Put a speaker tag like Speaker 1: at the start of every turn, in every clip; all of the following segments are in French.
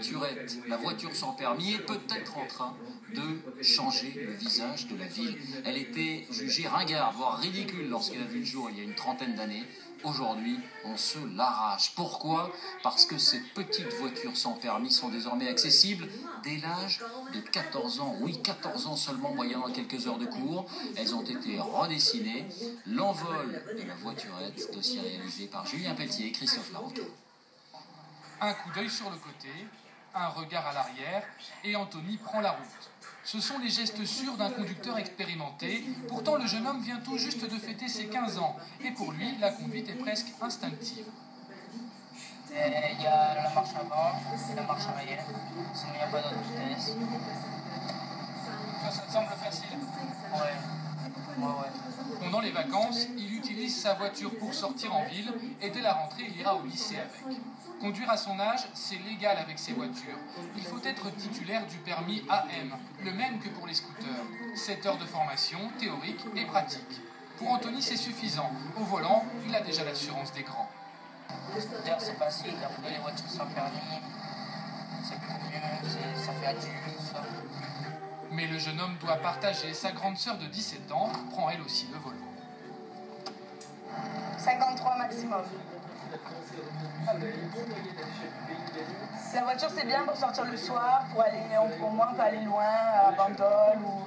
Speaker 1: voiturette, la voiture sans permis, est peut-être en train de changer le visage de la ville. Elle était jugée ringarde, voire ridicule lorsqu'elle a vu le jour il y a une trentaine d'années. Aujourd'hui, on se l'arrache. Pourquoi? Parce que ces petites voitures sans permis sont désormais accessibles dès l'âge de 14 ans. Oui, 14 ans seulement, moyennant quelques heures de cours. Elles ont été redessinées. L'envol de la voiturette, dossier réalisé par Julien Pelletier et Christophe Larocque.
Speaker 2: Un coup d'œil sur le côté, un regard à l'arrière, et Anthony prend la route. Ce sont les gestes sûrs d'un conducteur expérimenté. Pourtant, le jeune homme vient tout juste de fêter ses 15 ans. Et pour lui, la conduite est presque instinctive.
Speaker 3: Il y a la marche avant et la marche arrière. Sinon, il n'y a pas d'autre vitesse.
Speaker 2: Ça te semble facile?
Speaker 3: Ouais.
Speaker 2: Pendant les vacances, il utilise sa voiture pour sortir en ville et dès la rentrée, il ira au lycée avec. Conduire à son âge, c'est légal avec ces voitures. Il faut être titulaire du permis AM, le même que pour les scooters. 7 heures de formation, théorique et pratique. Pour Anthony, c'est suffisant. Au volant, il a déjà l'assurance des grands.
Speaker 3: Le scooter, c'est facile. Après, les voitures sans permis, c'est beaucoup mieux, ça fait adulte, tout ça.
Speaker 2: Mais le jeune homme doit partager. Sa grande sœur de 17 ans prend elle aussi le volant.
Speaker 4: 53 maximum. La voiture, c'est bien pour sortir le soir, pour aller, au moins on peut aller loin, à Bandol, ou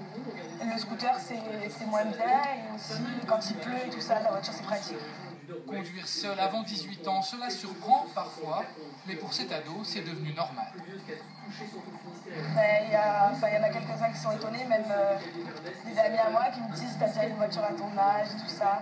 Speaker 4: le scooter, c'est moins bien, et aussi quand il pleut et tout ça, la voiture, c'est pratique.
Speaker 2: Conduire seul avant 18 ans, cela surprend parfois, mais pour cet ado, c'est devenu normal.
Speaker 4: Il y en a quelques-uns qui sont étonnés, même des amis à moi qui me disent « t'as déjà une voiture à ton âge » et tout ça.